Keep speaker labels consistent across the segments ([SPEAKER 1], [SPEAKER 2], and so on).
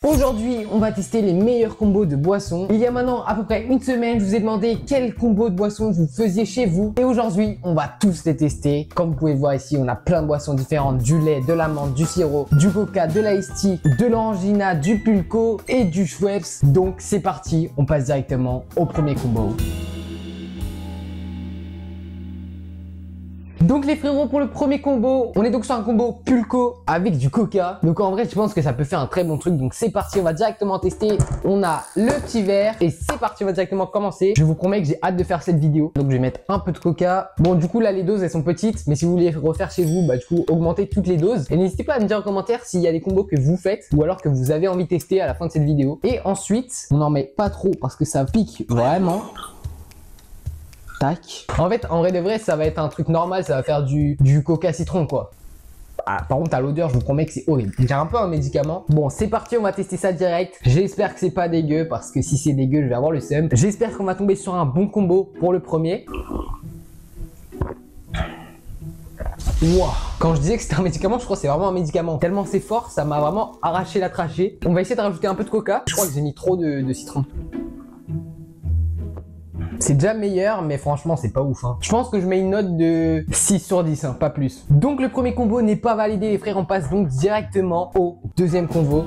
[SPEAKER 1] Aujourd'hui, on va tester les meilleurs combos de boissons. Il y a maintenant à peu près une semaine, je vous ai demandé quel combo de boissons vous faisiez chez vous. Et aujourd'hui, on va tous les tester. Comme vous pouvez voir ici, on a plein de boissons différentes. Du lait, de l'amande, du sirop, du coca, de l'ice tea, de l'orangina, du pulco et du Schweppes. Donc c'est parti, on passe directement au premier combo. Donc les frérots, pour le premier combo, on est donc sur un combo pulco avec du coca. Donc en vrai, je pense que ça peut faire un très bon truc. Donc c'est parti, on va directement tester. On a le petit verre et c'est parti, on va directement commencer. Je vous promets que j'ai hâte de faire cette vidéo. Donc je vais mettre un peu de coca. Bon, du coup là, les doses, elles sont petites. Mais si vous voulez refaire chez vous, bah du coup, augmentez toutes les doses. Et n'hésitez pas à me dire en commentaire s'il y a des combos que vous faites ou alors que vous avez envie de tester à la fin de cette vidéo. Et ensuite, on n'en met pas trop parce que ça pique vraiment. En fait, en vrai de vrai, ça va être un truc normal, ça va faire du coca citron quoi. Ah, par contre, à l'odeur, je vous promets que c'est horrible. J'ai un peu un médicament. Bon, c'est parti, on va tester ça direct. J'espère que c'est pas dégueu parce que si c'est dégueu, je vais avoir le seum. J'espère qu'on va tomber sur un bon combo pour le premier. Wow. Quand je disais que c'était un médicament, je crois que c'est vraiment un médicament. Tellement c'est fort, ça m'a vraiment arraché la trachée. On va essayer de rajouter un peu de coca. Je crois que j'ai mis trop de citron. C'est déjà meilleur, mais franchement, c'est pas ouf. Hein. Je pense que je mets une note de 6 sur 10, hein, pas plus. Donc, le premier combo n'est pas validé, les frères. On passe donc directement au deuxième combo.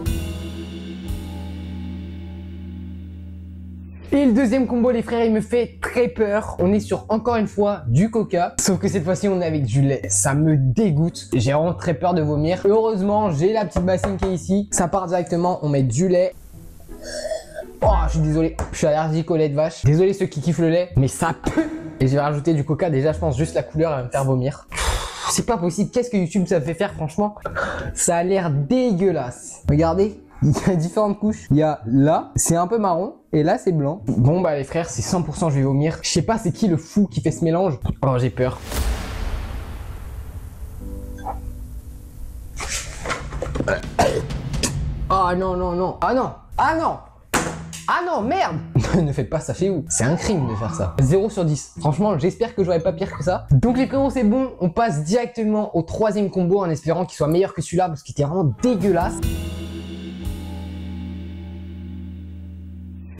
[SPEAKER 1] Et le deuxième combo, les frères, il me fait très peur. On est sur, encore une fois, du coca. Sauf que cette fois-ci, on est avec du lait. Ça me dégoûte. J'ai vraiment très peur de vomir. Heureusement, j'ai la petite bassine qui est ici. Ça part directement, on met du lait. Oh, je suis désolé, je suis allergique au lait de vache. Désolé ceux qui kiffent le lait, mais ça pue. Et je vais rajouter du coca. Déjà, je pense juste la couleur elle va me faire vomir. C'est pas possible. Qu'est-ce que YouTube ça me fait faire, franchement? Ça a l'air dégueulasse. Regardez, il y a différentes couches. Il y a là, c'est un peu marron. Et là, c'est blanc. Bon, bah les frères, c'est 100% je vais vomir. Je sais pas c'est qui le fou qui fait ce mélange. Oh, j'ai peur. Oh non, non, non. Ah non. Ah non. Ah non, merde. Ne faites pas ça chez vous. C'est un crime de faire ça. 0 sur 10. Franchement, j'espère que j'aurai pas pire que ça. Donc les frérots, c'est bon. On passe directement au troisième combo en espérant qu'il soit meilleur que celui-là parce qu'il était vraiment dégueulasse.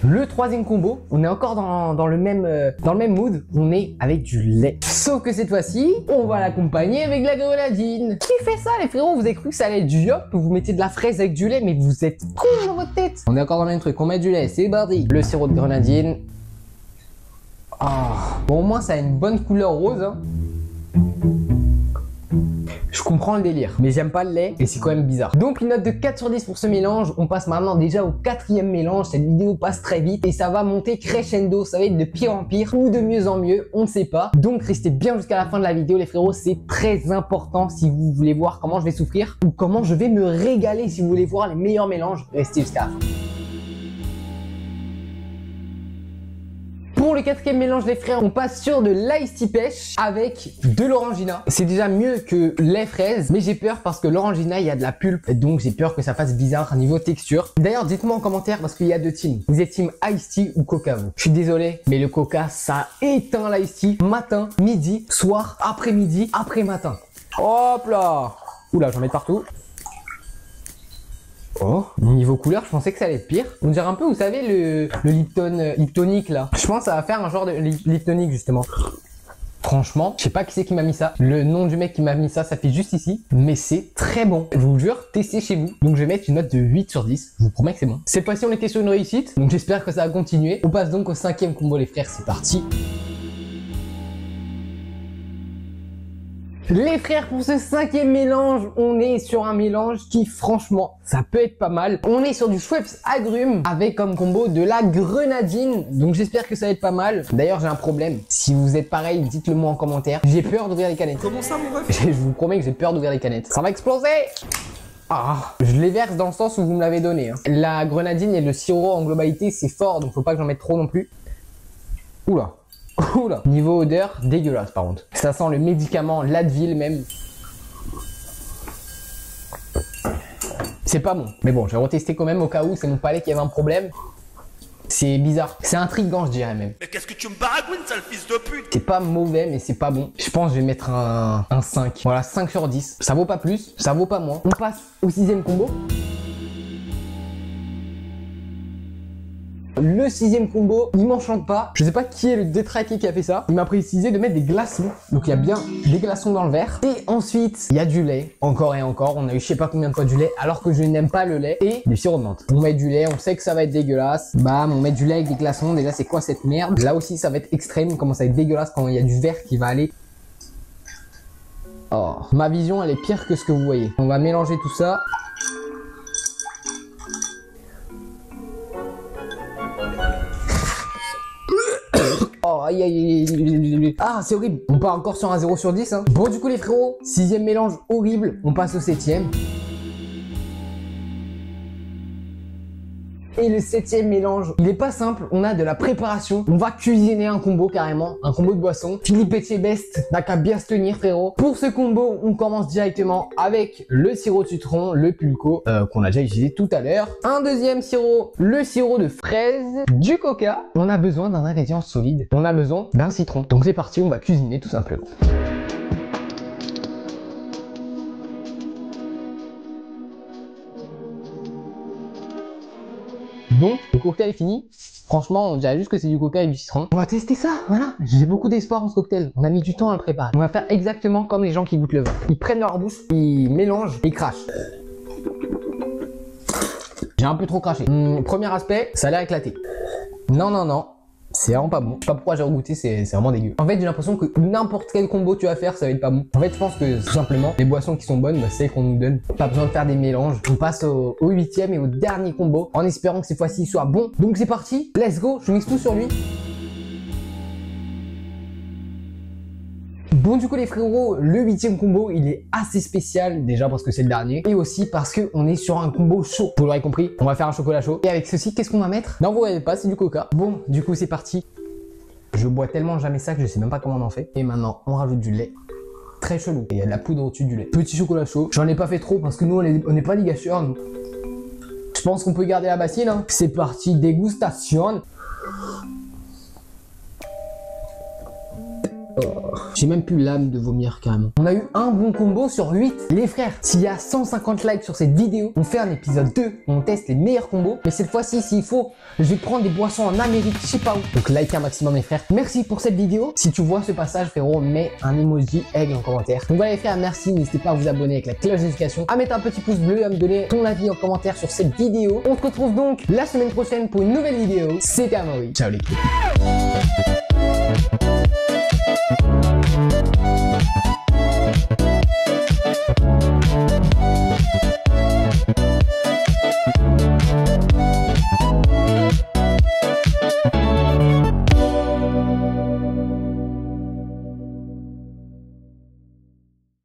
[SPEAKER 1] Le troisième combo, on est encore dans le même mood, on est avec du lait. Sauf que cette fois-ci, on va l'accompagner avec de la grenadine. Qui fait ça les frérots? Vous avez cru que ça allait être du yop, que vous mettez de la fraise avec du lait, mais vous êtes con dans votre tête. On est encore dans le même truc, on met du lait, c'est parti. Le sirop de grenadine. Ah. Bon, au moins ça a une bonne couleur rose. Hein. Je comprends le délire, mais j'aime pas le lait et c'est quand même bizarre. Donc une note de 4 sur 10 pour ce mélange. On passe maintenant déjà au quatrième mélange. Cette vidéo passe très vite et ça va monter crescendo. Ça va être de pire en pire ou de mieux en mieux, on ne sait pas. Donc restez bien jusqu'à la fin de la vidéo les frérots. C'est très important si vous voulez voir comment je vais souffrir ou comment je vais me régaler. Si vous voulez voir les meilleurs mélanges, restez jusqu'à la fin. Pour le quatrième mélange les frères, on passe sur de l'ice tea pêche avec de l'orangina. C'est déjà mieux que lait fraise, mais j'ai peur parce que l'orangina, il y a de la pulpe, donc j'ai peur que ça fasse bizarre niveau texture. D'ailleurs, dites-moi en commentaire parce qu'il y a deux teams. Vous êtes team ice tea ou coca vous? Je suis désolé, mais le coca, ça éteint l'ice tea matin, midi, soir, après-midi, après-matin. Hop là! Oula, j'en mets partout. Oh, niveau couleur, je pensais que ça allait être pire. On dirait un peu, vous savez, le Lipton, Liptonic là. Je pense que ça va faire un genre de Liptonic justement. Franchement, je sais pas qui c'est qui m'a mis ça. Le nom du mec qui m'a mis ça, ça fait juste ici. Mais c'est très bon. Je vous jure, testez chez vous. Donc je vais mettre une note de 8 sur 10. Je vous promets que c'est bon. Cette fois-ci, on était sur une réussite. Donc j'espère que ça va continuer. On passe donc au cinquième combo les frères. C'est parti. Les frères, pour ce cinquième mélange, on est sur un mélange qui, franchement, ça peut être pas mal. On est sur du Schweppes agrumes avec comme combo de la grenadine. Donc j'espère que ça va être pas mal. D'ailleurs, j'ai un problème. Si vous êtes pareil, dites-le moi en commentaire. J'ai peur d'ouvrir les canettes.
[SPEAKER 2] Comment ça, mon ref?
[SPEAKER 1] Je vous promets que j'ai peur d'ouvrir les canettes. Ça va exploser! Ah, je les verse dans le sens où vous me l'avez donné. Hein. La grenadine et le sirop en globalité, c'est fort, donc faut pas que j'en mette trop non plus. Oula. Oula. Niveau odeur, dégueulasse par contre. Ça sent le médicament, l'Advil même. C'est pas bon. Mais bon, je vais retester quand même au cas où c'est mon palais qui avait un problème. C'est bizarre. C'est intriguant, je dirais même.
[SPEAKER 2] Mais qu'est-ce que tu me baragouines, sale fils de pute?
[SPEAKER 1] C'est pas mauvais, mais c'est pas bon. Je pense que je vais mettre un 5. Voilà, 5 sur 10. Ça vaut pas plus, ça vaut pas moins. On passe au sixième combo. Le 6e combo, il m'enchante pas. Je sais pas qui est le détraqué qui a fait ça. Il m'a précisé de mettre des glaçons. Donc il y a bien des glaçons dans le verre. Et ensuite, il y a du lait. Encore et encore. On a eu je sais pas combien de fois du lait alors que je n'aime pas le lait. Et du sirop de menthe. On met du lait, on sait que ça va être dégueulasse. Bam, on met du lait avec des glaçons. Déjà, c'est quoi cette merde? Là aussi, ça va être extrême. Il commence à être dégueulasse quand il y a du verre qui va aller. Oh, ma vision, elle est pire que ce que vous voyez. On va mélanger tout ça. Oh, aïe, aïe, aïe. Ah, c'est horrible. On part encore sur un 0 sur 10. Hein. Bon, du coup, les frérots, 6e mélange horrible. On passe au 7e. Et le 7e mélange, il est pas simple, on a de la préparation. On va cuisiner un combo carrément, un combo de boisson. Philippe Etchebest n'a qu'à bien se tenir, frérot. Pour ce combo, on commence directement avec le sirop de citron, le pulco, qu'on a déjà utilisé tout à l'heure. Un deuxième sirop, le sirop de fraise, du coca. On a besoin d'un ingrédient solide. On a besoin d'un citron. Donc c'est parti, on va cuisiner tout simplement. Bon, le cocktail est fini. Franchement, on dirait juste que c'est du coca et du citron. On va tester ça, voilà. J'ai beaucoup d'espoir en ce cocktail. On a mis du temps à le préparer. On va faire exactement comme les gens qui goûtent le vin. Ils prennent leur bouche, ils mélangent, ils crachent. J'ai un peu trop craché. Premier aspect, ça a l'air éclaté. Non, non, non. C'est vraiment pas bon. Je sais pas pourquoi j'ai regoûté, c'est vraiment dégueu. En fait, j'ai l'impression que n'importe quel combo tu vas faire, ça va être pas bon. En fait, je pense que tout simplement, les boissons qui sont bonnes, bah, c'est celles qu'on nous donne. Pas besoin de faire des mélanges. On passe au 8e et au dernier combo en espérant que cette fois-ci il soit bon. Donc c'est parti, let's go, je mixe tout sur lui. Bon, du coup les frérots, le 8e combo il est assez spécial, déjà parce que c'est le dernier, et aussi parce qu'on est sur un combo chaud. Vous l'aurez compris, on va faire un chocolat chaud. Et avec ceci, qu'est-ce qu'on va mettre? Non, vous voyez pas, c'est du coca. Bon, du coup c'est parti. Je bois tellement jamais ça que je sais même pas comment on en fait. Et maintenant, on rajoute du lait. Très chelou. Et il y a de la poudre au-dessus du lait. Petit chocolat chaud. J'en ai pas fait trop parce que nous, on n'est pas des gâcheurs, nous. Je pense qu'on peut garder la bassine. Hein. C'est parti, dégustation. Oh. J'ai même plus l'âme de vomir carrément. On a eu un bon combo sur 8. Les frères, s'il y a 150 likes sur cette vidéo, on fait un épisode 2 où on teste les meilleurs combos. Mais cette fois-ci, s'il faut, je vais prendre des boissons en Amérique, je sais pas où. Donc like un maximum les frères. Merci pour cette vidéo. Si tu vois ce passage frérot, mets un emoji aigle en commentaire. Donc voilà les frères, merci. N'hésitez pas à vous abonner avec la cloche de notification, à mettre un petit pouce bleu, à me donner ton avis en commentaire sur cette vidéo. On se retrouve donc la semaine prochaine pour une nouvelle vidéo. C'était Amaury. Ciao l'équipe.